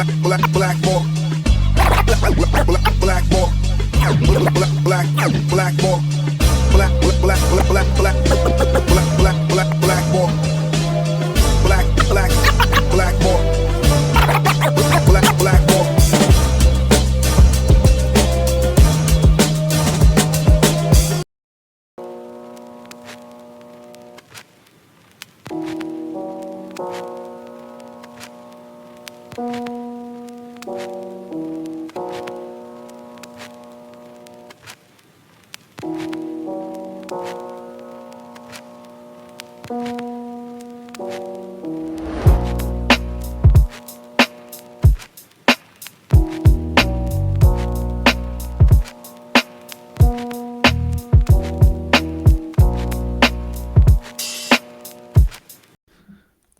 Blackballed. Blackballed. Blackballed. Blackballed.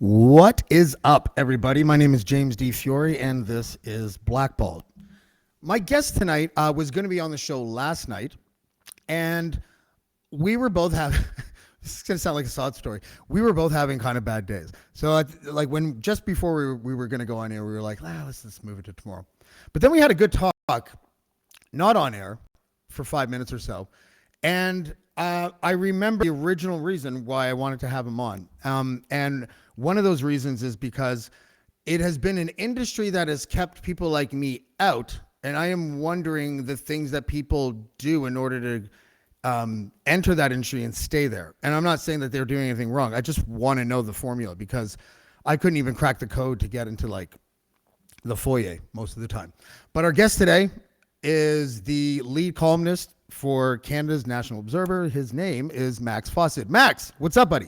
What is up, everybody? My name is James D. Fiore, and this is Blackballed. My guest tonight was going to be on the show last night, and we were both having, this is going to sound like a sad story, we were both having kind of bad days. So like when, just before we were going to go on air, we were like, let's move it to tomorrow. But then we had a good talk, not on air, for 5 minutes or so. And I remember the original reason why I wanted to have him on. And one of those reasons is because it has been an industry that has kept people like me out. And I am wondering the things that people do in order to enter that industry and stay there. And I'm not saying that they're doing anything wrong. I just want to know the formula, because I couldn't even crack the code to get into like the foyer most of the time. But our guest today is the lead columnist for Canada's National Observer. His name is Max Fawcett. Max, what's up, buddy?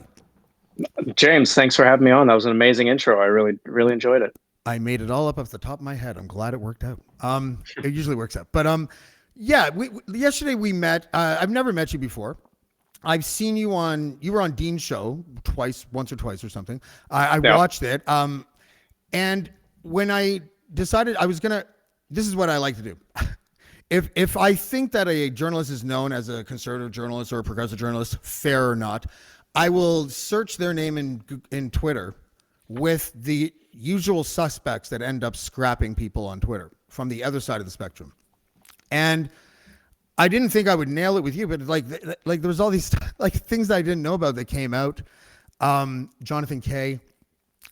James, thanks for having me on. That was an amazing intro. I really enjoyed it. I made it all up off the top of my head. I'm glad it worked out. It usually works out. But yeah, yesterday we met. I've never met you before. I've seen you you were on Dean's show once or twice or something. I watched it. And when I decided this is what I like to do. If I think that a journalist is known as a conservative journalist or a progressive journalist, fair or not, I will search their name in Twitter with the usual suspects that end up scrapping people on Twitter from the other side of the spectrum. And I didn't think I would nail it with you, but like there was all these like things that I didn't know about that came out. Jonathan Kay,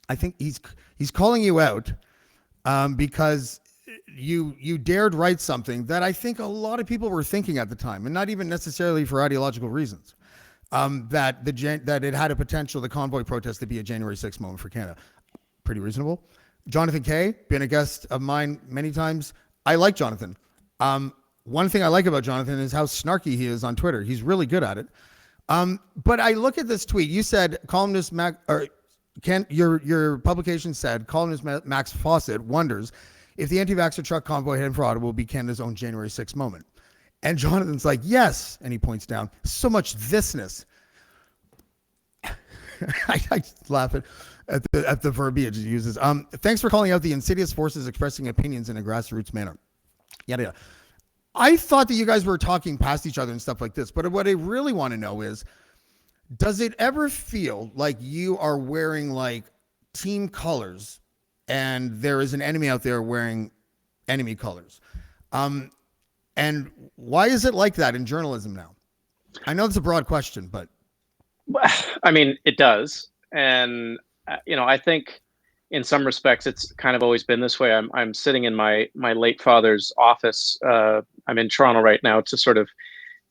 I think he's calling you out because you dared write something that I think a lot of people were thinking at the time, and not even necessarily for ideological reasons. That it had a potential, the convoy protest, to be a January 6th moment for Canada. Pretty reasonable. Jonathan Kay, been a guest of mine many times. I like Jonathan. One thing I like about Jonathan is how snarky he is on Twitter. He's really good at it. But I look at this tweet. You said columnist your publication said columnist Max Fawcett wonders if the anti-vaxxer truck convoy heading for Ottawa will be Canada's own January 6th moment. And Jonathan's like, yes. And he points down, so much thisness. I laugh at the verbiage he uses. Thanks for calling out the insidious forces expressing opinions in a grassroots manner. Yada, yada. I thought that you guys were talking past each other and stuff like this. But what I really want to know is, does it ever feel like you are wearing like team colors and there is an enemy out there wearing enemy colors? And why is it like that in journalism now? I know it's a broad question, but. I mean, it does. And, I think in some respects, it's kind of always been this way. I'm sitting in my late father's office. I'm in Toronto right now to sort of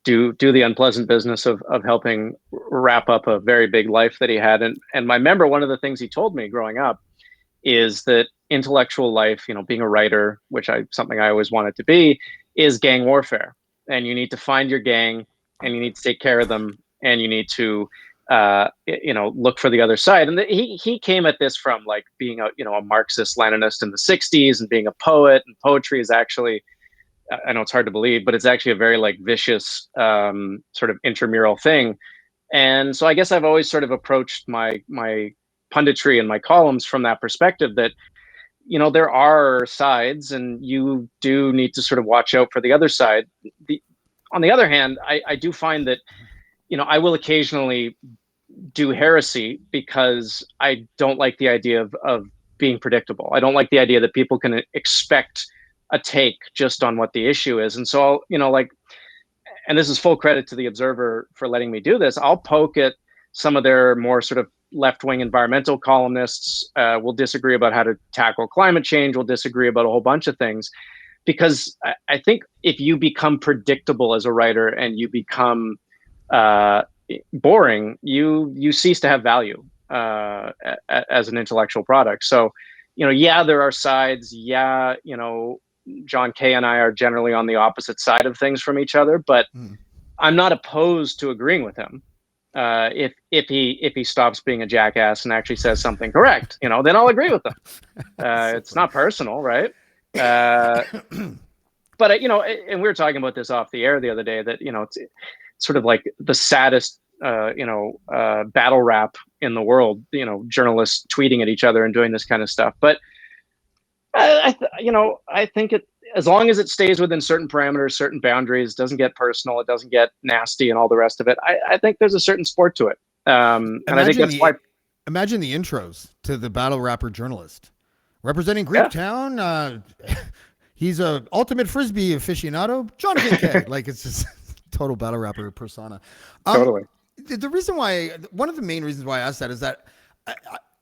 do the unpleasant business of helping wrap up a very big life that he had. And I remember one of the things he told me growing up is that intellectual life, being a writer, something I always wanted to be, is gang warfare. And you need to find your gang, and you need to take care of them, and you need to look for the other side. And he came at this from like being a Marxist Leninist in the 60s and being a poet, and poetry is actually, I know it's hard to believe, but it's actually a very like vicious sort of intramural thing. And so I guess I've always sort of approached my punditry and my columns from that perspective, that there are sides and you do need to sort of watch out for the other side. On the other hand, I do find that I will occasionally do heresy because I don't like the idea of being predictable. I don't like the idea that people can expect a take just on what the issue is. And so, and this is full credit to the Observer for letting me do this, I'll poke at some of their more sort of left-wing environmental columnists. We'll disagree about how to tackle climate change. We'll disagree about a whole bunch of things, because I think if you become predictable as a writer and you become boring, you cease to have value as an intellectual product. So, yeah, there are sides. Yeah, John Kay and I are generally on the opposite side of things from each other, but I'm not opposed to agreeing with him. If he stops being a jackass and actually says something correct, then I'll agree with him. It's not personal, right? But and we were talking about this off the air the other day, that it's sort of like the saddest battle rap in the world. Journalists tweeting at each other and doing this kind of stuff. But I think it, as long as it stays within certain parameters, certain boundaries, doesn't get personal, it doesn't get nasty and all the rest of it, I think there's a certain sport to it. And I think that's why. Imagine the intros to the battle rapper journalist representing Greektown. He's a ultimate Frisbee aficionado, Jonathan Kay. Like, it's just total battle rapper persona. Totally. The reason why, one of the main reasons why I asked that is that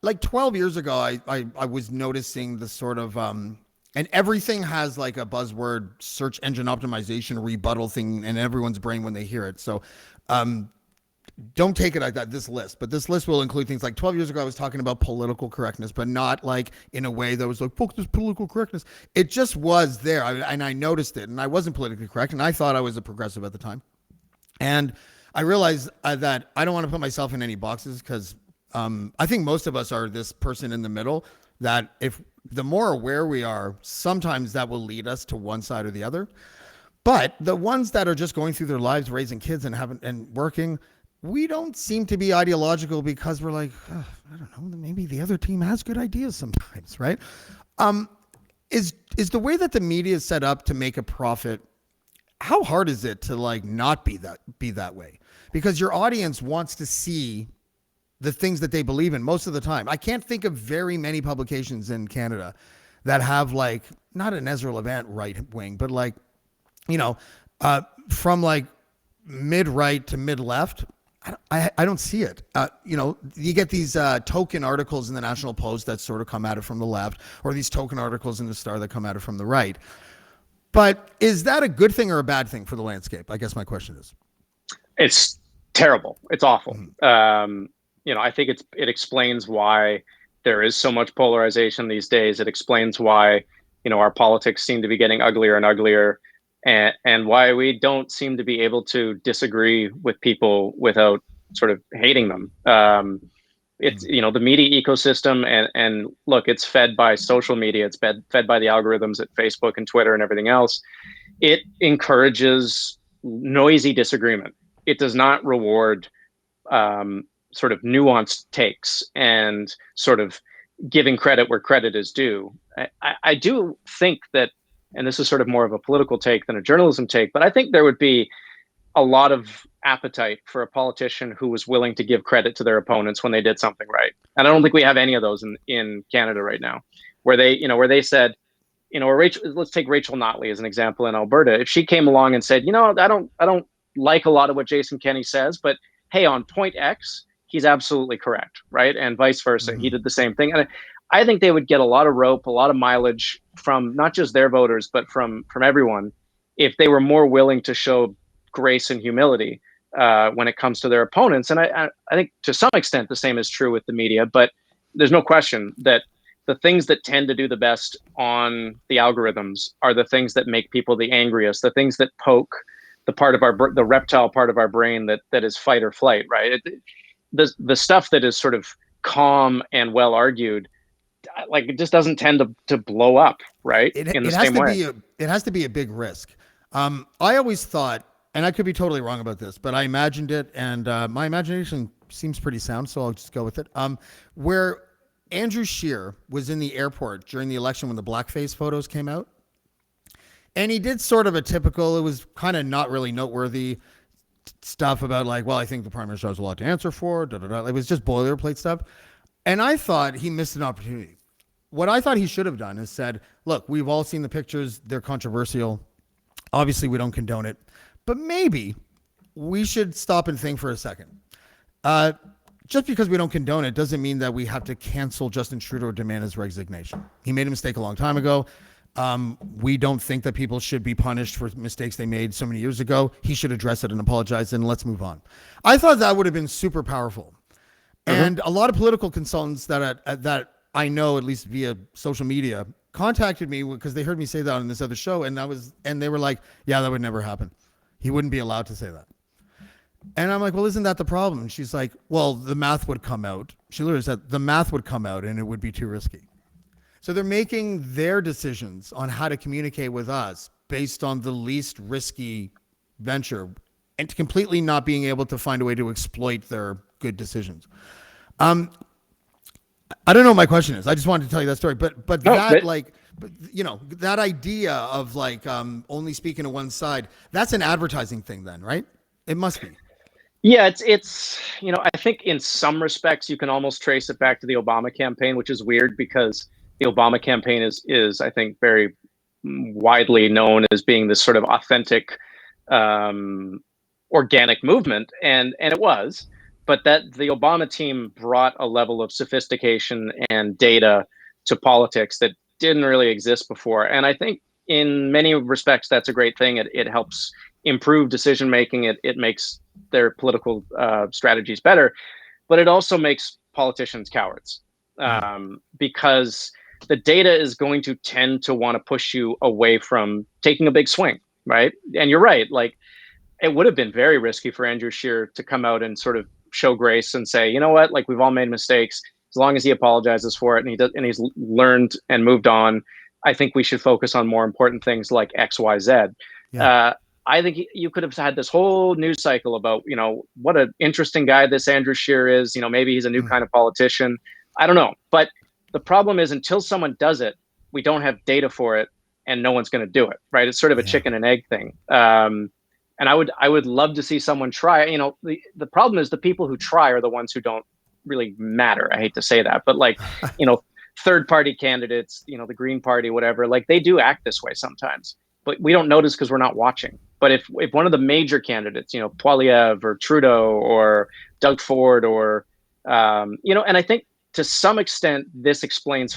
like 12 years ago, I was noticing the sort of, and everything has like a buzzword search engine optimization rebuttal thing in everyone's brain when they hear it. So don't take it like that, this list. But this list will include things like 12 years ago, I was talking about political correctness, but not like in a way that was like, fuck this political correctness. It just was there. And I noticed it. And I wasn't politically correct. And I thought I was a progressive at the time. And I realized that I don't want to put myself in any boxes, because I think most of us are this person in the middle, that if the more aware we are, sometimes that will lead us to one side or the other. But the ones that are just going through their lives, raising kids and working, we don't seem to be ideological, because we're like, I don't know, maybe the other team has good ideas sometimes, right? Is the way that the media is set up to make a profit, how hard is it to like not be that way? Because your audience wants to see the things that they believe in most of the time. I can't think of very many publications in Canada that have like, not an Ezra Levant right wing, but like, from like mid-right to mid-left, I don't see it. You get these token articles in the National Post that sort of come at it from the left, or these token articles in the Star that come at it from the right. But is that a good thing or a bad thing for the landscape? I guess my question is. It's terrible. It's awful. I think it explains why there is so much polarization these days. It explains why, our politics seem to be getting uglier and uglier, and why we don't seem to be able to disagree with people without sort of hating them. It's, the media ecosystem, and look, it's fed by social media. It's fed by the algorithms at Facebook and Twitter and everything else. It encourages noisy disagreement. It does not reward sort of nuanced takes and sort of giving credit where credit is due. I do think that, and this is sort of more of a political take than a journalism take, but I think there would be a lot of appetite for a politician who was willing to give credit to their opponents when they did something right. And I don't think we have any of those in Canada right now, where they said, let's take Rachel Notley as an example in Alberta. If she came along and said, I don't like a lot of what Jason Kenney says, but hey, on point X, he's absolutely correct, right? And vice versa. He did the same thing. And I think they would get a lot of rope, a lot of mileage from not just their voters, but from everyone, if they were more willing to show grace and humility when it comes to their opponents. And I think to some extent the same is true with the media, but there's no question that the things that tend to do the best on the algorithms are the things that make people the angriest, the things that poke the part of the reptile part of our brain that is fight or flight, right? The stuff that is sort of calm and well argued, like, it just doesn't tend to blow up, right? In the same way. It has to be a big risk. I always thought, and I could be totally wrong about this, but I imagined it, and my imagination seems pretty sound, so I'll just go with it. Where Andrew Scheer was in the airport during the election when the blackface photos came out, and he did sort of a typical, it was kind of not really noteworthy stuff about like, well, I think the Prime Minister has a lot to answer for, It was just boilerplate stuff. And I thought he missed an opportunity. what I thought he should have done is said, look, we've all seen the pictures. They're controversial. Obviously, we don't condone it. But maybe we should stop and think for a second. Just because we don't condone it doesn't mean that we have to cancel Justin Trudeau or demand his resignation. He made a mistake a long time ago. We don't think that people should be punished for mistakes they made so many years ago. He should address it and apologize, and let's move on. I thought that would have been super powerful. And a lot of political consultants that I know, at least via social media, contacted me because they heard me say that on this other show, and they were like, yeah, that would never happen. He wouldn't be allowed to say that. And I'm like, well, isn't that the problem? And she's like, well, the math would come out. She literally said the math would come out and it would be too risky. So they're making their decisions on how to communicate with us based on the least risky venture and completely not being able to find a way to exploit their good decisions. I don't know what my question is. I just wanted to tell you that story. But that idea of only speaking to one side, that's an advertising thing then, right? It must be. Yeah, it's I think in some respects you can almost trace it back to the Obama campaign, which is weird because the Obama campaign is I think very widely known as being this sort of authentic, organic movement, and it was, but that the Obama team brought a level of sophistication and data to politics that didn't really exist before, and I think in many respects that's a great thing. It helps improve decision making. It makes their political strategies better, but it also makes politicians cowards because the data is going to tend to want to push you away from taking a big swing, right? And you're right, like it would have been very risky for Andrew Scheer to come out and sort of show grace and say, you know what, like we've all made mistakes. As long as he apologizes for it and he's learned and moved on, I think we should focus on more important things like X, Y, Z. Yeah. I think you could have had this whole news cycle about, what an interesting guy this Andrew Scheer is. Maybe he's a new kind of politician. I don't know. But the problem is until someone does it, we don't have data for it and no one's going to do it. Right. It's sort of a chicken and egg thing. And I would love to see someone try. The problem is the people who try are the ones who don't really matter. I hate to say that, but third party candidates, the Green Party, whatever, like they do act this way sometimes, but we don't notice because we're not watching. But if one of the major candidates, Poilievre or Trudeau or Doug Ford or, and I think to some extent, this explains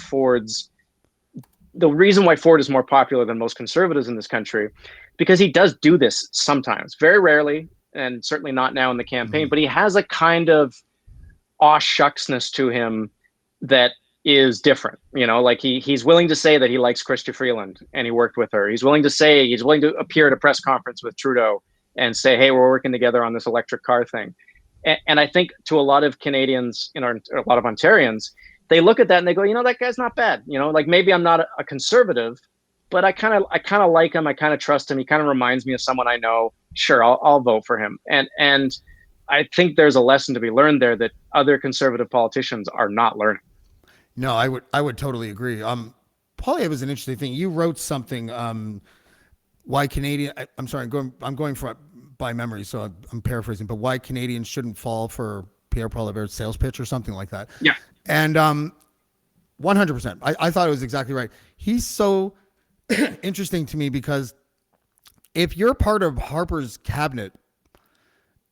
the reason why Ford is more popular than most conservatives in this country, because he does do this sometimes, very rarely, and certainly not now in the campaign, but he has a kind of aw shucksness to him that is different. Like he's willing to say that he likes Chrystia Freeland and he worked with her. He's willing to appear at a press conference with Trudeau and say, hey, we're working together on this electric car thing. And I think to a lot of Canadians, a lot of Ontarians, they look at that and they go, that guy's not bad. Like maybe I'm not a conservative, but I kind of like him. I kind of trust him. He kind of reminds me of someone I know. Sure, I'll vote for him. And I think there's a lesson to be learned there that other conservative politicians are not learning. No, I would totally agree. Poilievre was an interesting thing. You wrote something. Why Canadian? I'm sorry. I'm going by memory, so I'm paraphrasing. But why Canadians shouldn't fall for Pierre Poilievre's sales pitch or something like that. Yeah. And 100%. I thought it was exactly right. He's so interesting to me because if you're part of Harper's cabinet,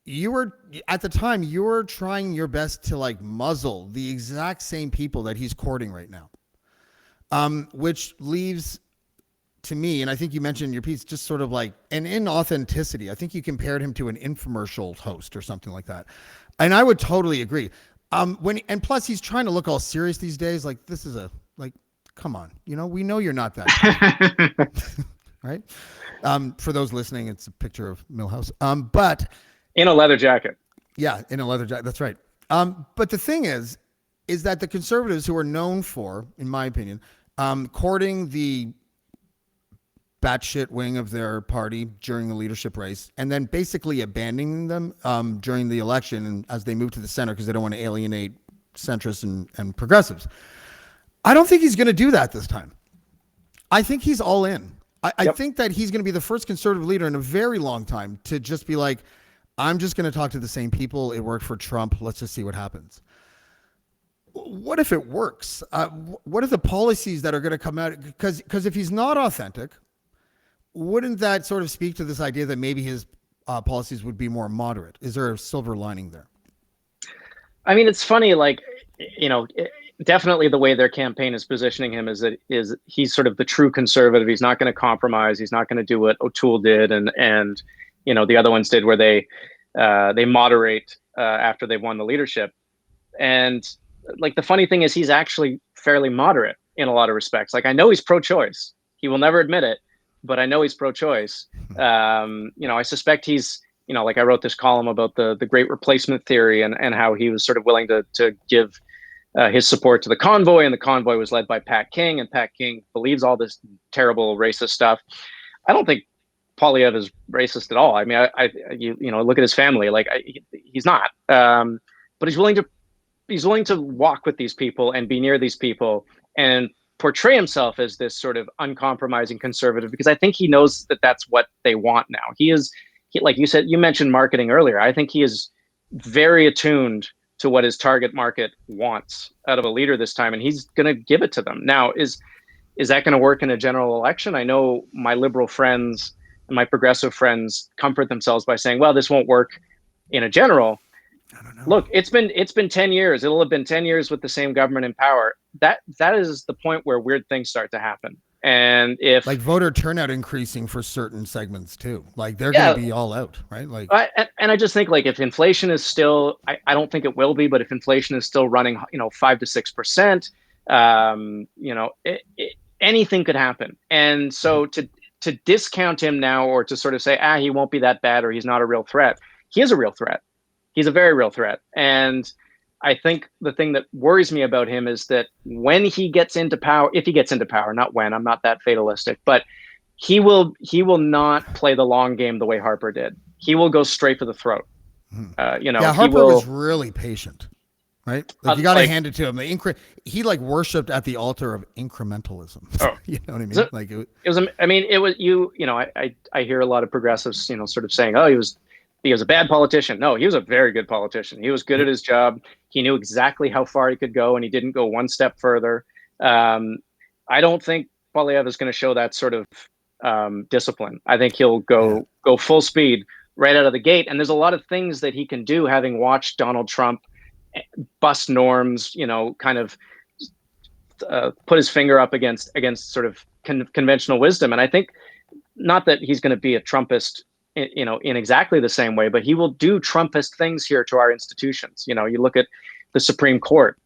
you were trying your best to muzzle the exact same people that he's courting right now, which leaves to me, and I think you mentioned in your piece, just sort of like an inauthenticity. I think you compared him to an infomercial host or something like that, and I would totally agree. And plus he's trying to look all serious these days. Like this is come on, we know you're not that, right? For those listening, it's a picture of Milhouse, but. In a leather jacket. Yeah, in a leather jacket. That's right. But the thing is that the conservatives who are known for, in my opinion, courting the batshit wing of their party during the leadership race and then basically abandoning them during the election and as they move to the center because they don't want to alienate centrists and progressives. I don't think he's going to do that this time. I think he's all in. I think that he's going to be the first conservative leader in a very long time to just be like, I'm just going to talk to the same people. It worked for Trump. Let's just see what happens. what if it works? What are the policies that are going to come out? Because if he's not authentic, wouldn't that sort of speak to this idea that maybe his policies would be more moderate? Is there a silver lining there? I mean, it's funny, like, you know, definitely the way their campaign is positioning him is that he's sort of the true conservative. He's not going to compromise. He's not going to do what O'Toole did and you know the other ones did, where they moderate after they've won the leadership. And like the funny thing is, he's actually fairly moderate in a lot of respects. Like I know he's pro-choice. He will never admit it, but I know he's pro-choice. You know, I suspect he's, you know, like I wrote this column about the great replacement theory and how he was sort of willing to give his support to the convoy, and the convoy was led by Pat King, and Pat King believes all this terrible racist stuff. I don't think Poilievre is racist at all. I mean, you know, look at his family. Like he's not, but he's willing to walk with these people and be near these people and portray himself as this sort of uncompromising conservative, because I think he knows that that's what they want now. Like you said, you mentioned marketing earlier. I think he is very attuned to what his target market wants out of a leader this time, and he's going to give it to them. Now, is that going to work in a general election? I know my liberal friends and my progressive friends comfort themselves by saying, well, this won't work in a general. I don't know. Look, it's been 10 years. It'll have been 10 years with the same government in power. That is the point where weird things start to happen. And if like voter turnout increasing for certain segments too, like they're going to be all out, right? Like, and I just think like if inflation is still, I don't think it will be, but if inflation is still running, you know, 5 to 6%, you know, anything could happen. And so to discount him now, or to sort of say, he won't be that bad, or he's not a real threat. He is a real threat. He's a very real threat. And I think the thing that worries me about him is that when he gets into power, if he gets into power, not when, I'm not that fatalistic, but he will not play the long game the way Harper did. He will go straight for the throat. You know, yeah, Harper was really patient, right? Like you got to hand it to him. He like worshipped at the altar of incrementalism. Oh, you know what I mean? Like it was. I mean, it was you know. I hear a lot of progressives, you know, sort of saying, oh, he was a bad politician. No, he was a very good politician. He was good at his job. He knew exactly how far he could go, and he didn't go one step further. I don't think Poilievre is going to show that sort of discipline. I think he'll go full speed right out of the gate. And there's a lot of things that he can do, having watched Donald Trump bust norms, you know, kind of put his finger up against sort of conventional wisdom. And I think not that he's going to be a Trumpist, you know, in exactly the same way, but he will do Trumpist things here to our institutions. You know, you look at the Supreme Court,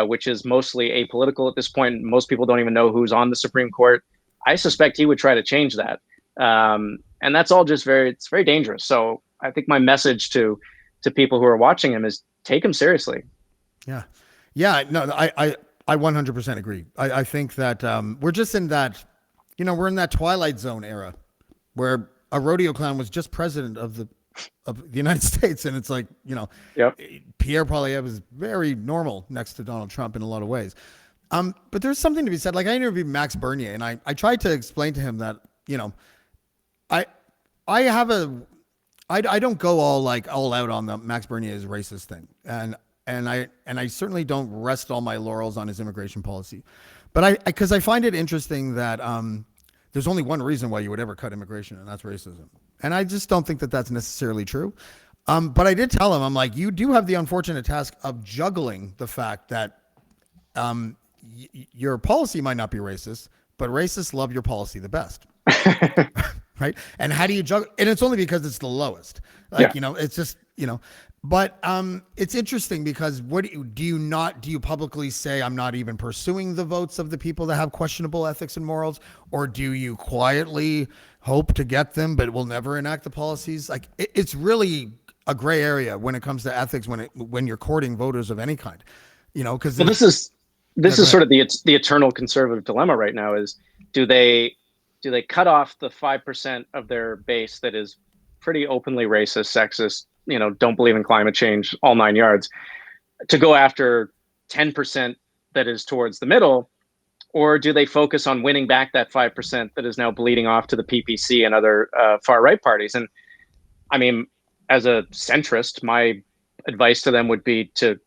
which is mostly apolitical at this point. Most people don't even know who's on the Supreme Court. I suspect he would try to change that. And that's all just it's very dangerous. So I think my message to people who are watching him is take him seriously. Yeah. Yeah. No, I 100% agree. I think that we're just in that, you know, we're in that Twilight Zone era where a rodeo clown was just president of the United States. And it's like, you know, Pierre Poilievre is very normal next to Donald Trump in a lot of ways. But there's something to be said. Like I interviewed Max Bernier, and I tried to explain to him that, you know, I don't go all out on the Max Bernier's racist thing. And I certainly don't rest all my laurels on his immigration policy. But because I find it interesting that there's only one reason why you would ever cut immigration, and that's racism. And I just don't think that that's necessarily true. But I did tell him, I'm like, you do have the unfortunate task of juggling the fact that your policy might not be racist, but racists love your policy the best. Right. And how do you juggle? And it's only because it's the lowest. Like, you know, it's just, you know, but it's interesting because do you publicly say, I'm not even pursuing the votes of the people that have questionable ethics and morals? Or do you quietly hope to get them, but will never enact the policies? Like it's really a gray area when it comes to ethics, when you're courting voters of any kind, you know, because this is sort of the eternal conservative dilemma right now is do they cut off the 5% of their base that is pretty openly racist, sexist, you know, don't believe in climate change, all 9 yards, to go after 10% that is towards the middle? Or do they focus on winning back that 5% that is now bleeding off to the PPC and other far right parties? And I mean, as a centrist, my advice to them would be to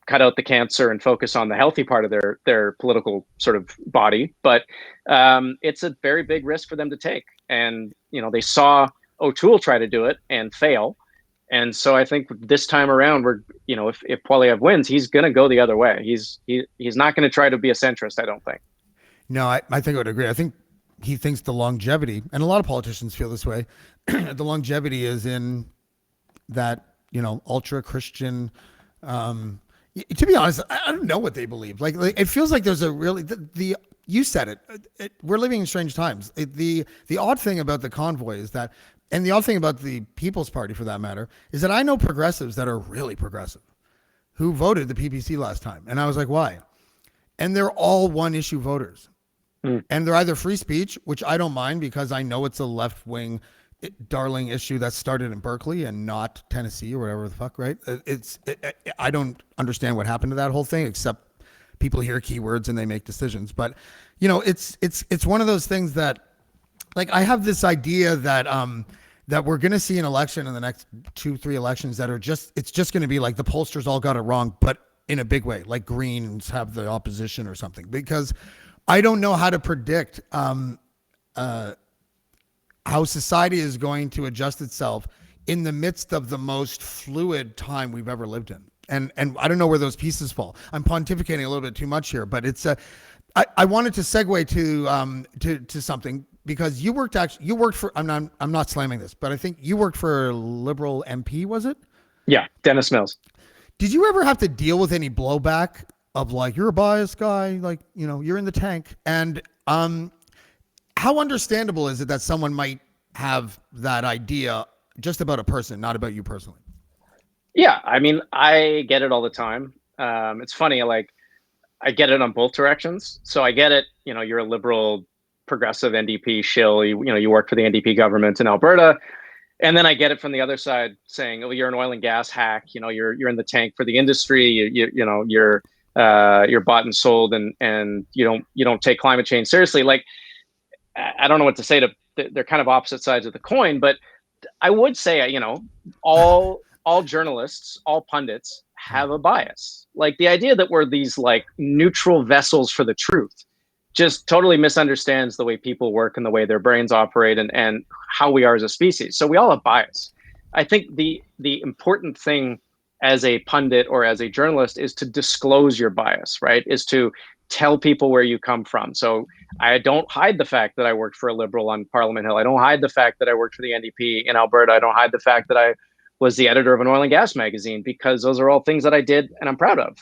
cut out the cancer and focus on the healthy part of their political sort of body. But it's a very big risk for them to take. And, they saw O'Toole try to do it and fail. And so I think this time around, if Poilievre wins, he's going to go the other way. He's not going to try to be a centrist, I don't think. No, I think I would agree. I think he thinks the longevity, and a lot of politicians feel this way, the longevity is in that, ultra Christian. To be honest, I don't know what they believe. Like it feels like there's a really you said it. We're living in strange times. The odd thing about the convoy is that, and the odd thing about the People's Party for that matter, is that I know progressives that are really progressive who voted the PPC last time, and I was like, why? And they're all one issue voters, and they're either free speech, which I don't mind because I know it's a left wing darling issue that started in Berkeley and not Tennessee or whatever the fuck, right? I don't understand what happened to that whole thing, except people hear keywords and they make decisions. But it's one of those things that, like, I have this idea that that we're going to see an election in the next 2-3 elections that are it's just going to be like the pollsters all got it wrong, but in a big way, like Greens have the opposition or something, because I don't know how to predict how society is going to adjust itself in the midst of the most fluid time we've ever lived in. And I don't know where those pieces fall. I'm pontificating a little bit too much here, but I wanted to segue to something, because you worked for, I'm not slamming this, but I think you worked for a Liberal MP, was it? Yeah, Dennis Mills. Did you ever have to deal with any blowback of like, you're a biased guy, like, you're in the tank? And how understandable is it that someone might have that idea just about a person, not about you personally? Yeah, I mean, I get it all the time. It's funny, like, I get it on both directions. So I get it, you're a liberal, progressive NDP shill. You work for the NDP government in Alberta. And then I get it from the other side saying, oh, you're an oil and gas hack. You're in the tank for the industry. You're bought and sold, and you don't take climate change seriously. Like, I don't know what to say they're kind of opposite sides of the coin, but I would say, all journalists, all pundits have a bias. Like, the idea that we're these like neutral vessels for the truth just totally misunderstands the way people work and the way their brains operate and how we are as a species. So we all have bias. I think the important thing as a pundit or as a journalist is to disclose your bias, right? Is to tell people where you come from. So I don't hide the fact that I worked for a Liberal on Parliament Hill. I don't hide the fact that I worked for the NDP in Alberta. I don't hide the fact that I was the editor of an oil and gas magazine, because those are all things that I did and I'm proud of.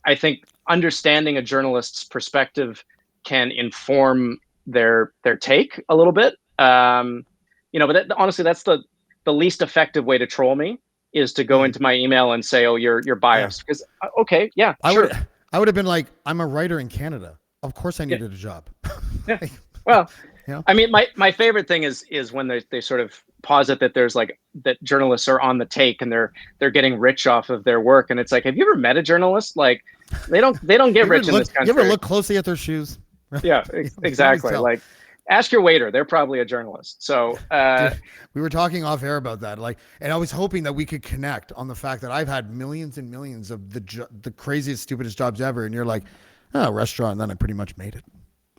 I think understanding a journalist's perspective can inform their take a little bit. But honestly, that's the least effective way to troll me, is to go into my email and say, oh, you're biased. Because, okay, yeah, sure. I would have been like, I'm a writer in Canada. Of course I needed a job. Yeah. Well, I mean, my favorite thing is when they sort of posit that there's like that journalists are on the take and they're getting rich off of their work. And it's like, have you ever met a journalist? Like, they don't get rich in this country. You ever look closely at their shoes? Yeah, exactly. Like, ask your waiter. They're probably a journalist. So we were talking off air about that. Like, and I was hoping that we could connect on the fact that I've had millions and millions of the craziest, stupidest jobs ever. And you're like, oh, restaurant. And then I pretty much made it.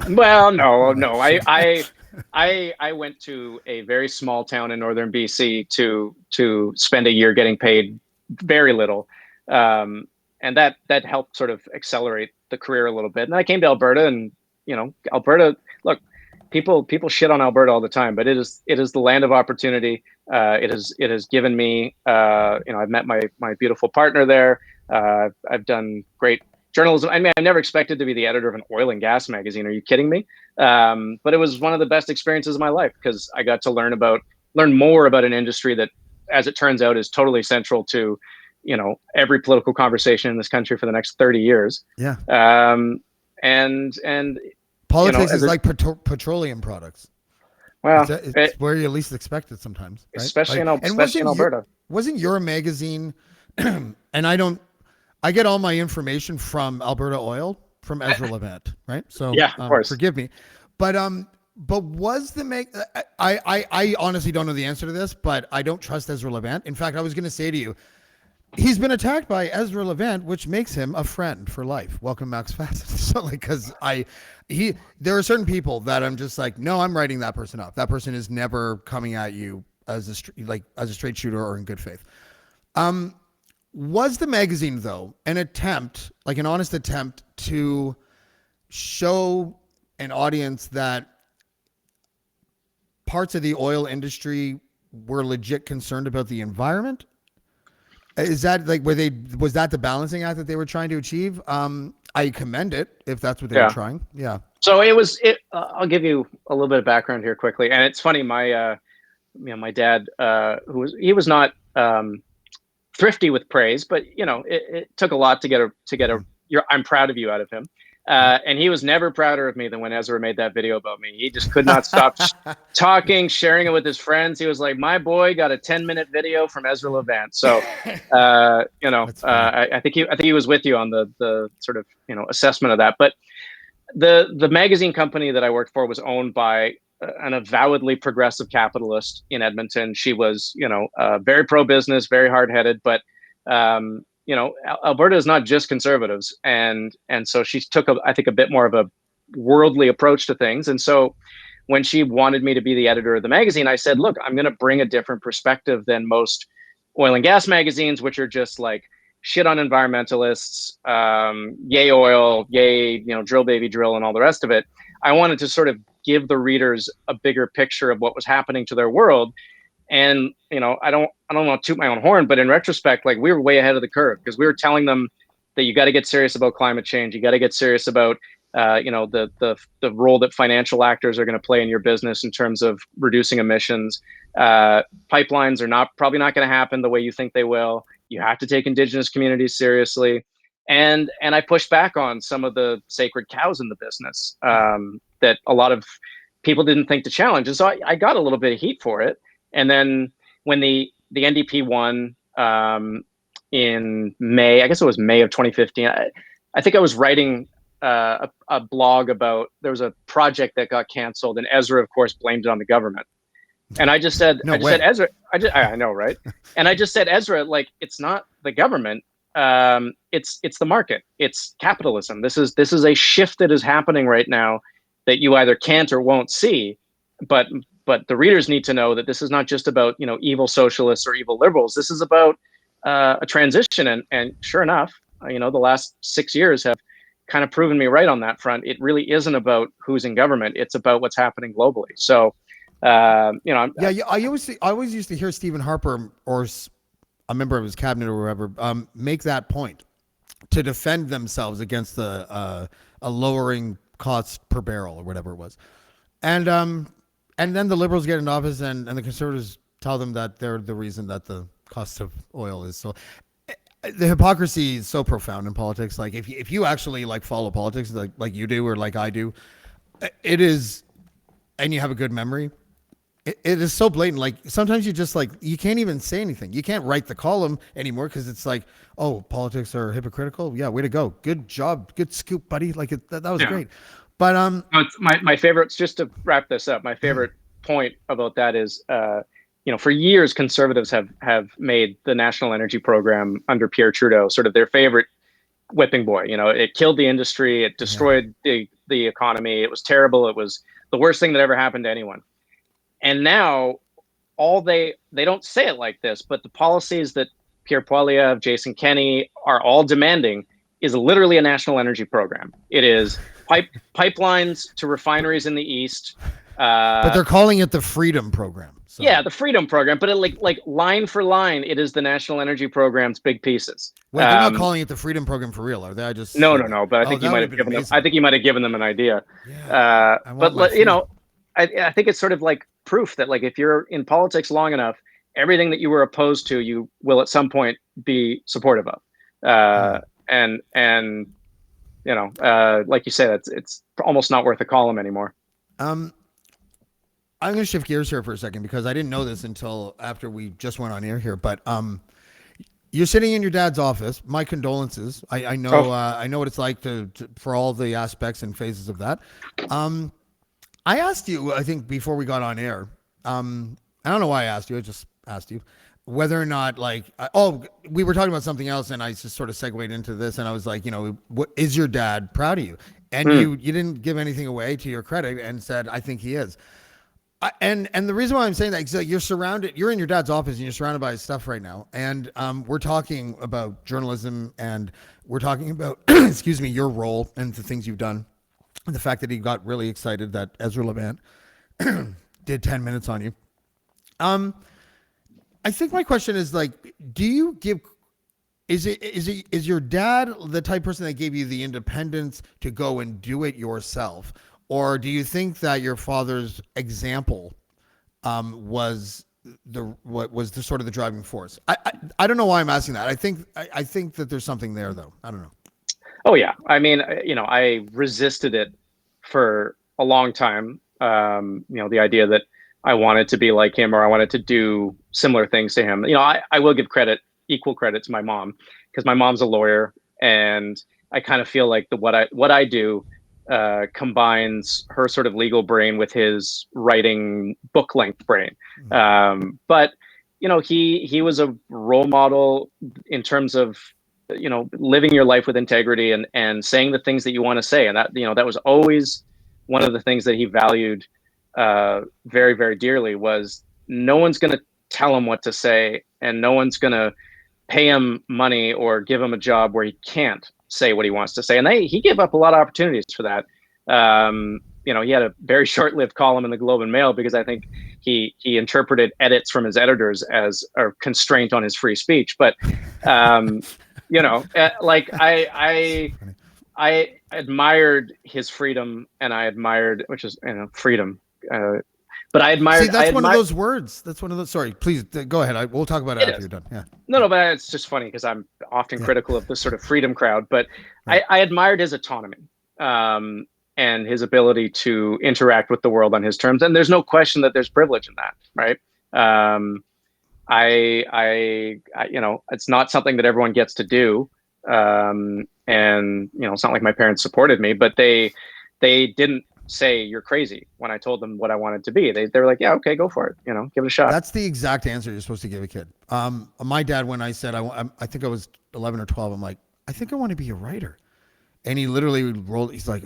Well, no. I went to a very small town in northern BC to spend a year getting paid very little. And that helped sort of accelerate the career a little bit. And I came to Alberta, and, Alberta, look, people shit on Alberta all the time, but it is the land of opportunity. It has given me, I've met my beautiful partner there. I've done great journalism. I mean, I never expected to be the editor of an oil and gas magazine. Are you kidding me? But it was one of the best experiences of my life, because I got to learn more about an industry that, as it turns out, is totally central to, every political conversation in this country for the next 30 years. Yeah. And politics is like petroleum products. Well, it's where you least expect it sometimes, right? Especially in Alberta. Wasn't your magazine, and I get all my information from Alberta Oil, from Ezra Levant, right? So yeah, of course. Forgive me. But was the I honestly don't know the answer to this, but I don't trust Ezra Levant. In fact, I was going to say to you, he's been attacked by Ezra Levant, which makes him a friend for life. Welcome, Max Fawcett. So, like, because there are certain people that I'm just like, no, I'm writing that person off. That person is never coming at you as a straight shooter or in good faith. Was the magazine though an attempt, like an honest attempt, to show an audience that parts of the oil industry were legit concerned about the environment? Is that like, was that the balancing act that they were trying to achieve? I commend it if that's what they were trying. Yeah. So I'll give you a little bit of background here quickly. And it's funny, my dad, he was not, thrifty with praise, but it took a lot to get I'm proud of you out of him. And he was never prouder of me than when Ezra made that video about me. He just could not stop talking, sharing it with his friends. He was like, my boy got a 10-minute video from Ezra Levant. So, I think he was with you on the sort of, assessment of that. But the magazine company that I worked for was owned by an avowedly progressive capitalist in Edmonton. She was, very pro-business, very hard-headed, but Alberta is not just conservatives, and so she took I think a bit more of a worldly approach to things. And so when she wanted me to be the editor of the magazine, I said, look, I'm going to bring a different perspective than most oil and gas magazines, which are just like shit on environmentalists, yay oil, yay, drill baby drill, and all the rest of it. I wanted to sort of give the readers a bigger picture of what was happening to their world. And, I don't want to toot my own horn, but in retrospect, like, we were way ahead of the curve, because we were telling them that you got to get serious about climate change. You got to get serious about, the role that financial actors are going to play in your business in terms of reducing emissions. Pipelines are probably not going to happen the way you think they will. You have to take Indigenous communities seriously. And I pushed back on some of the sacred cows in the business that a lot of people didn't think to challenge. And so I got a little bit of heat for it. And then when the NDP won in May, I guess it was May of 2015, I think I was writing a blog about, there was a project that got canceled, and Ezra, of course, blamed it on the government. And I just said, Ezra, I know, right? And I just said, Ezra, like, it's not the government. It's the market. It's capitalism. This is a shift that is happening right now that you either can't or won't see. But the readers need to know that this is not just about, evil socialists or evil liberals. This is about a transition. And sure enough, the last 6 years have kind of proven me right on that front. It really isn't about who's in government. It's about what's happening globally. So, I always used to hear Stephen Harper or a member of his cabinet or whoever make that point to defend themselves against a lowering cost per barrel or whatever it was. And then the liberals get in office and the conservatives tell them that they're the reason that the cost of oil is so. The hypocrisy is so profound in politics. Like, if you actually like follow politics like you do or like I do, it is, and you have a good memory, it is so blatant. Like, sometimes you just, like, you can't even say anything. You can't write the column anymore because it's like, oh, politics are hypocritical. Yeah, way to go. Good job. Good scoop, buddy. Like, that was great. But no, it's my favorite, just to wrap this up, my favorite point about that is, for years, conservatives have made the National Energy Program under Pierre Trudeau sort of their favorite whipping boy. It killed the industry. It destroyed the economy. It was terrible. It was the worst thing that ever happened to anyone. And now they don't say it like this, but the policies that Pierre Poilievre, Jason Kenney are all demanding is literally a national energy program. It is pipelines to refineries in the East. But they're calling it the Freedom Program. So. Yeah, the Freedom Program, but it, like line for line, it is the National Energy Program's big pieces. Wait, they're not calling it the Freedom Program for real, are they? I just no. But I think you might have given them. I think you might have given them an idea. Yeah, I think it's sort of like proof that, like, if you're in politics long enough, everything that you were opposed to, you will at some point be supportive of. And like you said, it's almost not worth a column anymore. I'm going to shift gears here for a second because I didn't know this until after we just went on air here. But you're sitting in your dad's office. My condolences. I know I know what it's like to for all the aspects and phases of that. I asked you, I think, before we got on air. I don't know why I asked you. I just asked you. whether or not we were talking about something else, and I just sort of segued into this, and I was like, what is your dad proud of you? And you didn't give anything away to your credit and said, I think he is. And the reason why I'm saying that is that you're in your dad's office and you're surrounded by his stuff right now. And we're talking about journalism, and we're talking about, excuse me, your role and the things you've done. And the fact that he got really excited that Ezra Levant did 10 minutes on you. I think my question is do you give, is your dad the type of person that gave you the independence to go and do it yourself? Or do you think that your father's example was the sort of the driving force? I don't know why I'm asking that. I think that there's something there though. I don't know. Oh yeah. I mean, I resisted it for a long time. The idea that I wanted to be like him or I wanted to do similar things to him. I will give equal credit to my mom, because my mom's a lawyer, and I kind of feel like what I do combines her sort of legal brain with his writing book length brain. But he was a role model in terms of living your life with integrity and saying the things that you want to say, and that was always one of the things that he valued very, very dearly. Was no one's going to tell him what to say, and no one's going to pay him money or give him a job where he can't say what he wants to say. And he gave up a lot of opportunities for that. He had a very short-lived column in the Globe and Mail because I think he interpreted edits from his editors as a constraint on his free speech. But I admired his freedom, and I admired, which is freedom. But I admired. See, that's one of those words. That's one of those. Sorry, please go ahead. We'll talk about it after you're done. Yeah. No, but it's just funny because I'm often critical of this sort of freedom crowd. But right. I admired his autonomy and his ability to interact with the world on his terms. And there's no question that there's privilege in that, right? It's not something that everyone gets to do. And it's not like my parents supported me, but they didn't say you're crazy when I told them what I wanted to be. They were like, yeah, okay, go for it. Give it a shot. That's the exact answer you're supposed to give a kid. My dad, when I said I think I was 11 or 12, I'm like, I think I want to be a writer, and he literally rolled. He's like,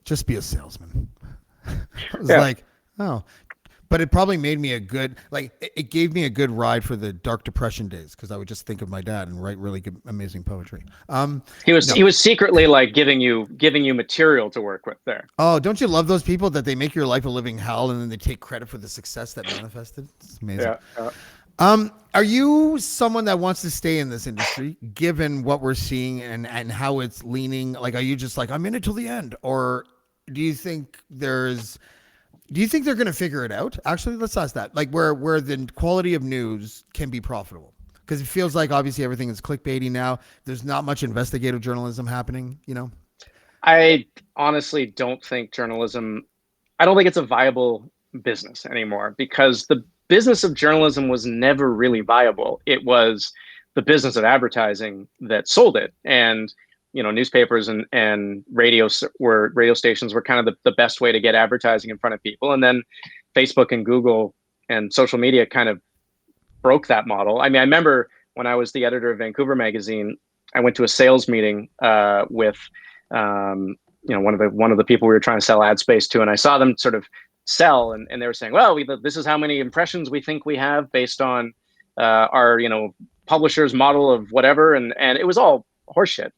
just be a salesman. I was like, oh. But it probably made me it gave me a good ride for the Dark Depression days, because I would just think of my dad and write really good, amazing poetry. He was secretly giving you material to work with there. Oh, don't you love those people that they make your life a living hell and then they take credit for the success that manifested? It's amazing. Yeah. Are you someone that wants to stay in this industry, given what we're seeing and how it's leaning? Are you just I'm in it till the end, or do you think they're going to figure it out? Actually, let's ask that. Where the quality of news can be profitable, because it feels like obviously everything is clickbaity now. There's not much investigative journalism happening. I honestly don't think journalism. I don't think it's a viable business anymore, because the business of journalism was never really viable. It was the business of advertising that sold it, and newspapers and radio stations were kind of the best way to get advertising in front of people. And then Facebook and Google and social media kind of broke that model. I mean, I remember when I was the editor of Vancouver Magazine, I went to a sales meeting with one of the people we were trying to sell ad space to, and I saw them sort of sell, and they were saying, well, this is how many impressions we think we have based on our publisher's model of whatever, and it was all horseshit.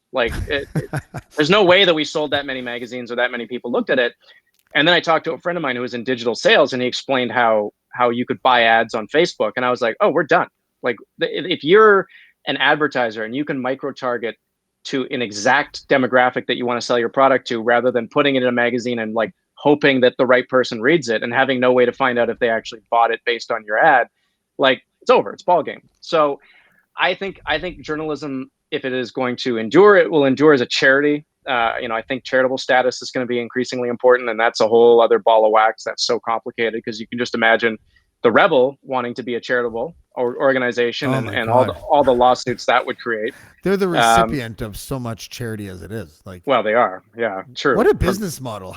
There's no way that we sold that many magazines or that many people looked at it. And then I talked to a friend of mine who was in digital sales, and he explained how you could buy ads on Facebook. And I was like, oh, we're done. If you're an advertiser and you can micro target to an exact demographic that you want to sell your product to, rather than putting it in a magazine and hoping that the right person reads it and having no way to find out if they actually bought it based on your ad, it's over. It's ball game. So I think journalism, if it is going to endure, it will endure as a charity. I think charitable status is going to be increasingly important, and that's a whole other ball of wax that's so complicated, because you can just imagine the Rebel wanting to be a charitable organization, and all the lawsuits that would create. They're the recipient of so much charity as it is. Well, they are. Yeah, true. What a business model.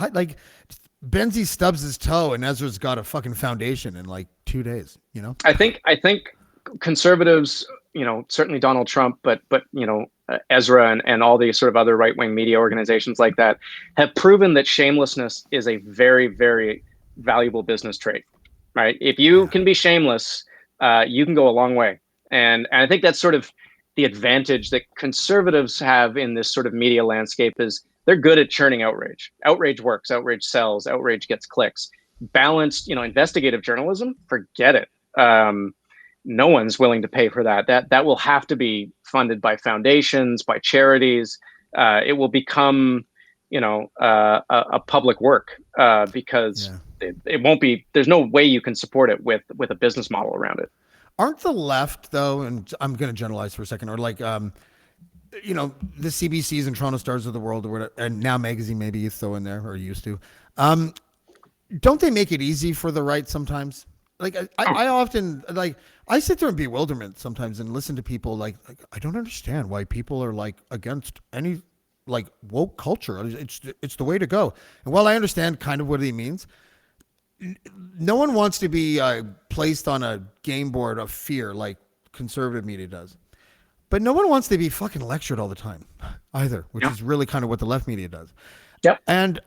Benzie stubs his toe and Ezra's got a fucking foundation, and 2 days, you know? I think conservatives, certainly Donald Trump, but Ezra and all these sort of other right-wing media organizations like that have proven that shamelessness is a very, very valuable business trait, right? If you can be shameless, you can go a long way. And I think that's sort of the advantage that conservatives have in this sort of media landscape is they're good at churning outrage. Outrage works, outrage sells, outrage gets clicks. Balanced, investigative journalism, forget it. No one's willing to pay for that. That will have to be funded by foundations, by charities. It will become, a public work because it won't be. There's no way you can support it with a business model around it. Aren't the left though? And I'm going to generalize for a second, or like, the CBCs and Toronto Stars of the world, or whatever, and Now Magazine maybe you throw in there or used to. Don't they make it easy for the right sometimes? Like I often I sit there in bewilderment sometimes and listen to people like I don't understand why people are like against any like woke culture. It's the way to go. And while I understand kind of what he means, no one wants to be placed on a game board of fear like conservative media does. But no one wants to be fucking lectured all the time either, which is really kind of what the left media does. Yep. And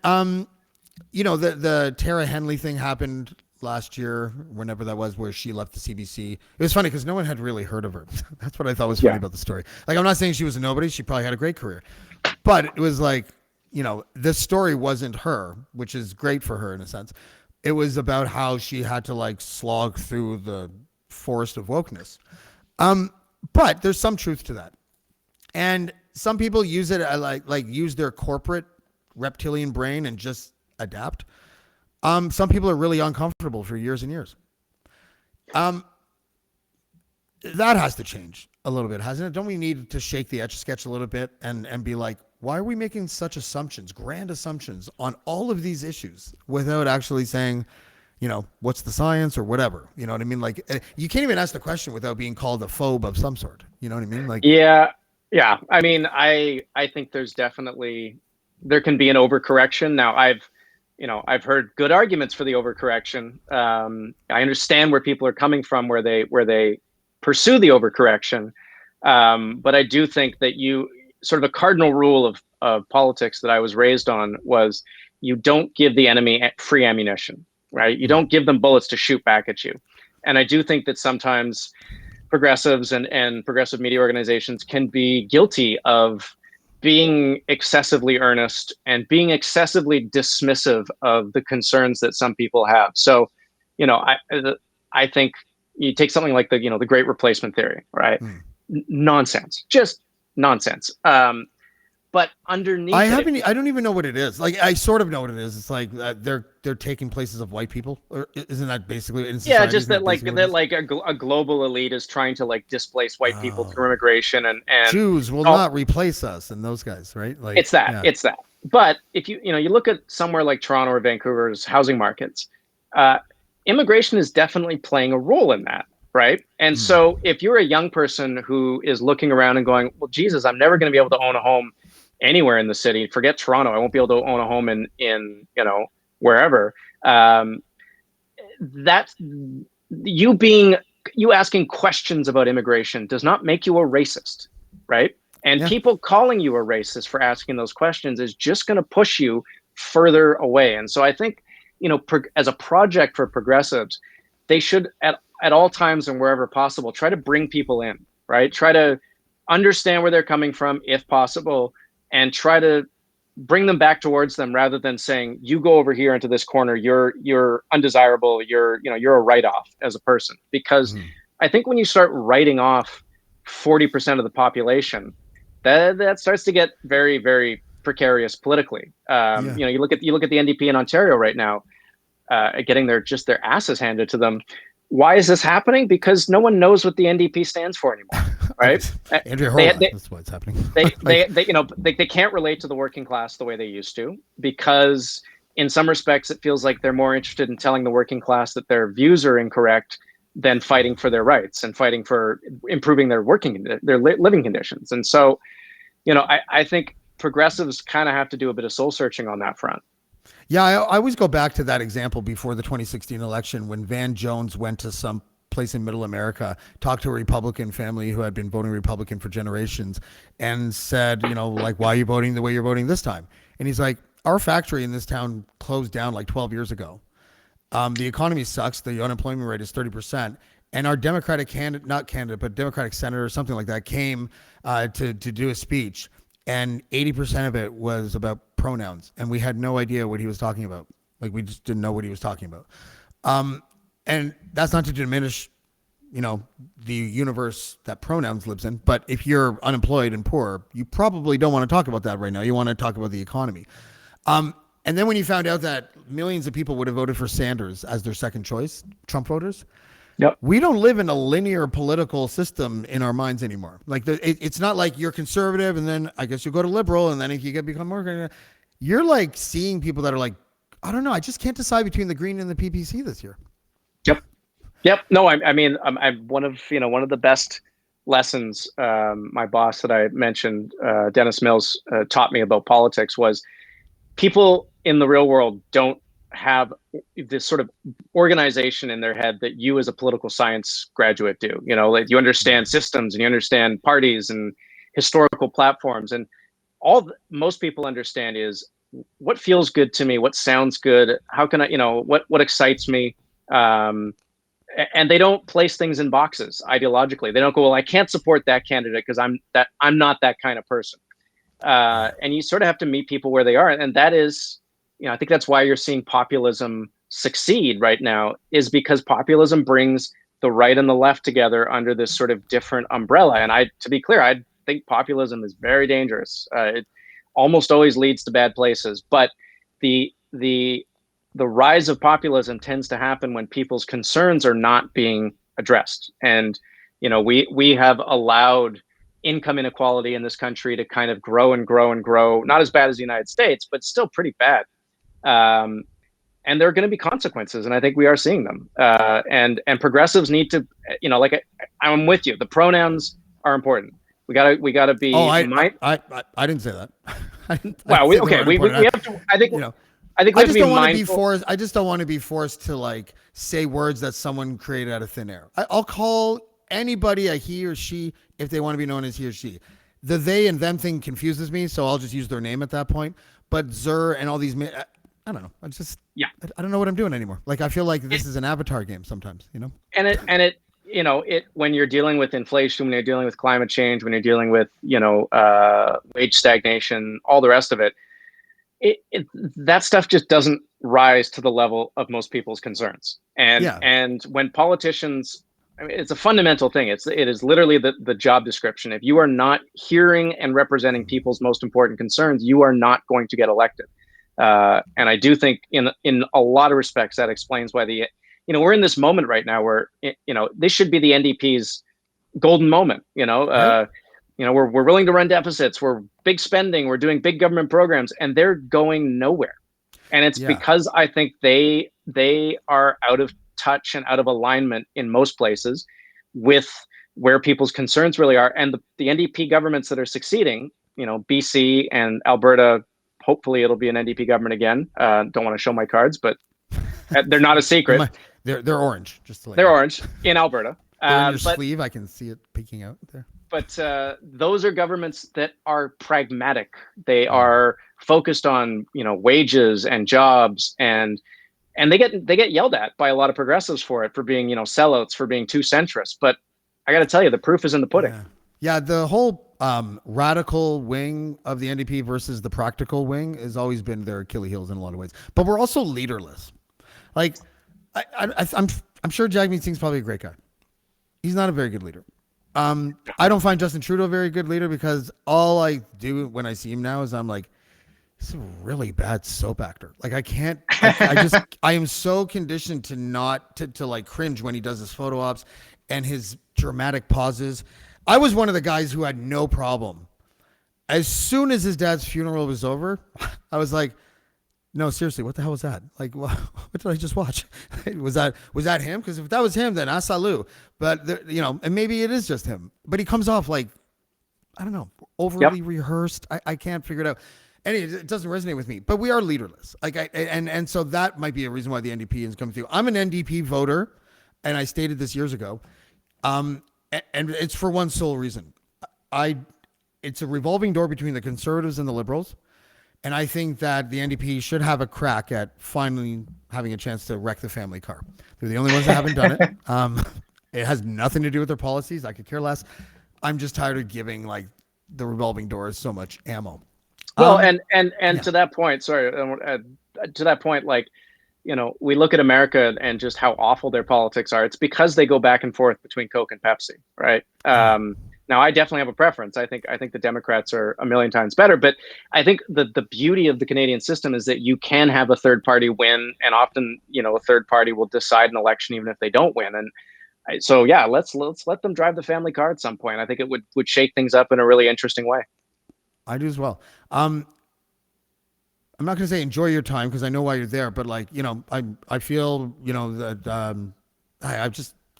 the Tara Henley thing happened last year, whenever that was, where she left the CBC. It was funny because no one had really heard of her. That's what I thought was funny about the story. Like, I'm not saying she was a nobody. She probably had a great career. But it was like, this story wasn't her, which is great for her in a sense. It was about how she had to like slog through the forest of wokeness. But there's some truth to that. And some people use it like use their corporate reptilian brain and just adapt. Some people are really uncomfortable for years and years. That has to change a little bit, hasn't it? Don't we need to shake the Etch-a-Sketch a little bit and be like, why are we making such assumptions, grand assumptions on all of these issues without actually saying, what's the science or whatever? You know what I mean? Like, you can't even ask the question without being called a phobe of some sort. You know what I mean? Like, yeah. I mean, I think there can be an overcorrection. Now, I've heard good arguments for the overcorrection. I understand where people are coming from, where they pursue the overcorrection. But I do think that sort of a cardinal rule of politics that I was raised on was you don't give the enemy free ammunition, right? You don't give them bullets to shoot back at you. And I do think that sometimes progressives and progressive media organizations can be guilty of being excessively earnest and being excessively dismissive of the concerns that some people have. So, I think you take something like the Great Replacement theory, right? Nonsense, just nonsense. But underneath, I don't even know what it is. Like, I sort of know what it is. It's like they're taking places of white people, or isn't that basically? Yeah, just that a global elite is trying to like displace white people through immigration and Jews will not replace us and those guys, right? Like, it's that. But if you look at somewhere like Toronto or Vancouver's housing markets, immigration is definitely playing a role in that, right? And so if you're a young person who is looking around and going, well, Jesus, I'm never going to be able to own a home anywhere in the city. Forget Toronto. I won't be able to own a home in wherever. That you asking questions about immigration does not make you a racist, right? And people calling you a racist for asking those questions is just going to push you further away. And so I think, as a project for progressives, they should at all times and wherever possible try to bring people in, right? Try to understand where they're coming from if possible, and try to bring them back towards them rather than saying, you go over here into this corner, you're undesirable, you're a write-off as a person. Because I think when you start writing off 40% of the population, that starts to get very, very precarious politically. You look at the NDP in Ontario right now, getting their asses handed to them. Why is this happening? Because no one knows what the NDP stands for anymore, right? Andrea Horwath, that's what's happening. They can't relate to the working class the way they used to, because in some respects it feels like they're more interested in telling the working class that their views are incorrect than fighting for their rights and fighting for improving their living conditions. And so, I think progressives kind of have to do a bit of soul searching on that front. Yeah, I always go back to that example before the 2016 election when Van Jones went to some place in middle America, talked to a Republican family who had been voting Republican for generations and said, like, why are you voting the way you're voting this time? And he's like, our factory in this town closed down like 12 years ago. The economy sucks. The unemployment rate is 30%. And our Democratic candidate, not candidate, but Democratic senator or something like that came to do a speech. And 80% of it was about pronouns. And we had no idea what he was talking about. Like, we just didn't know what he was talking about. And that's not to diminish, the universe that pronouns lives in. But if you're unemployed and poor, you probably don't want to talk about that right now. You want to talk about the economy. And then when you found out that millions of people would have voted for Sanders as their second choice, Trump voters, Yep. we don't live in a linear political system in our minds anymore. Like it's not like you're conservative and then I guess you go to liberal and then if you become more, you're like seeing people that are like, I don't know, I just can't decide between the Green and the PPC this year. Yep. No, I mean, I'm one of the best lessons my boss that I mentioned, Dennis Mills, taught me about politics was people in the real world don't have this sort of organization in their head that you as a political science graduate do. Like you understand systems and you understand parties and historical platforms, and most people understand is what feels good to me, what sounds good, how can I, what excites me. And they don't place things in boxes ideologically. They don't go, well, I can't support that candidate because I'm not that kind of person. And you sort of have to meet people where they are. And that is, I think that's why you're seeing populism succeed right now, is because populism brings the right and the left together under this sort of different umbrella. And to be clear, I think populism is very dangerous. It almost always leads to bad places. But the rise of populism tends to happen when people's concerns are not being addressed. And, we have allowed income inequality in this country to kind of grow and grow and grow, not as bad as the United States, but still pretty bad. And there are going to be consequences, and I think we are seeing them. And progressives need to, I'm with you. The pronouns are important. We gotta be. Oh, I didn't say that. Well, we have to. I think. I think we have to be mindful. I just don't want to be forced to like say words that someone created out of thin air. I'll call anybody a he or she if they want to be known as he or she. The they and them thing confuses me, so I'll just use their name at that point. But Zer and all these, I don't know. I don't know what I'm doing anymore. Like I feel like this is an Avatar game sometimes, And it when you're dealing with inflation, when you're dealing with climate change, when you're dealing with wage stagnation, all the rest of it. That stuff just doesn't rise to the level of most people's concerns. And when politicians, it's a fundamental thing. It is literally the job description. If you are not hearing and representing people's most important concerns, you are not going to get elected. And I do think in a lot of respects that explains why we're in this moment right now where this should be the NDP's golden moment. Right. We're willing to run deficits. We're big spending. We're doing big government programs, and they're going nowhere. And it's because I think they are out of touch and out of alignment in most places with where people's concerns really are. And the NDP governments that are succeeding, BC and Alberta, hopefully it'll be an NDP government again. Don't want to show my cards, but they're not a secret. They're orange. Just to they're orange in Alberta. They're in your sleeve. I can see it peeking out there. But those are governments that are pragmatic. They are focused on wages and jobs, and they get yelled at by a lot of progressives for being sellouts, for being too centrist. But I got to tell you, the proof is in the pudding. Yeah, the whole radical wing of the NDP versus the practical wing has always been their Achilles heels in a lot of ways. But we're also leaderless. Like I'm sure Jagmeet Singh's probably a great guy. He's not a very good leader. I don't find Justin Trudeau a very good leader because all I do when I see him now is I'm like, he's a really bad soap actor. Like I can't, I am so conditioned to not to like cringe when he does his photo ops and his dramatic pauses. I was one of the guys who had no problem. As soon as his dad's funeral was over, I was like, no, seriously, what the hell was that? Like, what did I just watch? was that him? Because if that was him, then asalu. But and maybe it is just him. But he comes off like, I don't know, overly rehearsed. I can't figure it out. and it doesn't resonate with me. But we are leaderless. And so that might be a reason why the NDP is coming through. I'm an NDP voter, and I stated this years ago. And it's for one sole reason. It's a revolving door between the Conservatives and the Liberals. And I think that the NDP should have a crack at finally having a chance to wreck the family car. They're the only ones that haven't done it. It has nothing to do with their policies. I could care less. I'm just tired of giving like the revolving doors so much ammo. Well, and to that point, sorry, to that point, like, you know, we look at America and just how awful their politics are. It's because they go back and forth between Coke and Pepsi, right? Now, I definitely have a preference. I think the Democrats are a million times better. But I think the beauty of the Canadian system is that you can have a third party win, and often, you know, a third party will decide an election even if they don't win. And so, yeah, let's let them drive the family car at some point. I think it would shake things up in a really interesting way. I do as well. I'm not going to say enjoy your time because I know why you're there, but like, you know, I feel, you know, that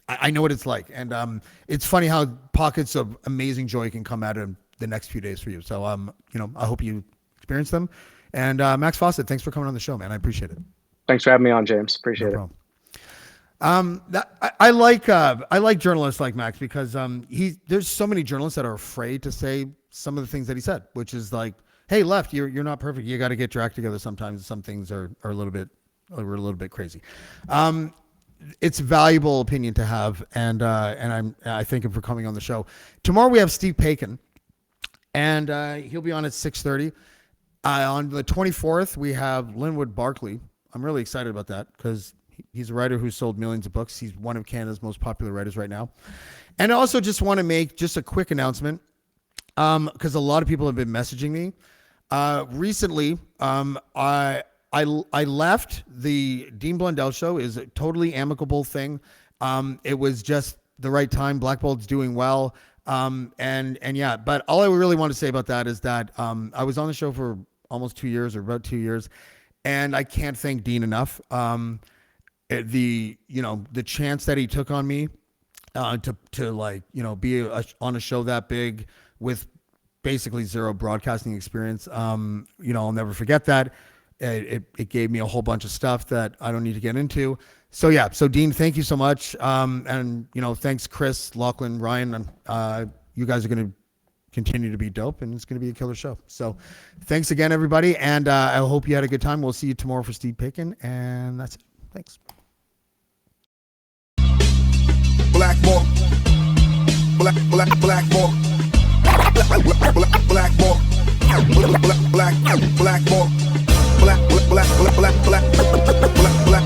I know what it's like. And it's funny how pockets of amazing joy can come out of the next few days for you. So, you know, I hope you experience them. And Max Fawcett, thanks for coming on the show, man. I appreciate it. Thanks for having me on, James. Appreciate it. I like journalists like Max because there's so many journalists that are afraid to say some of the things that he said, which is like, hey, left, you're not perfect. You got to get your act together sometimes. Some things are a little bit crazy. It's a valuable opinion to have, and I thank him for coming on the show. Tomorrow we have Steve Paikin, and he'll be on at 6:30. On the 24th we have Linwood Barkley. I'm really excited about that because he's a writer who sold millions of books. He's one of Canada's most popular writers right now. And I also just want to make just a quick announcement because a lot of people have been messaging me recently. I left the Dean Blundell show. Is a totally amicable thing. It was just the right time. Blackballed's doing well. And yeah, but all I really want to say about that is that I was on the show for almost 2 years or about 2 years, and I can't thank Dean enough. The chance that he took on me to like, you know, be on a show that big with basically zero broadcasting experience. You know, I'll never forget that. It gave me a whole bunch of stuff that I don't need to get into. So yeah, so Dean, thank you so much. And you know, thanks Chris, Lachlan, Ryan. You guys are going to continue to be dope, and it's going to be a killer show. So thanks again, everybody. And I hope you had a good time. We'll see you tomorrow for Steve Paikin, and that's it. Thanks. Blackballed. Blackballed. Blackballed. Blackballed. Black.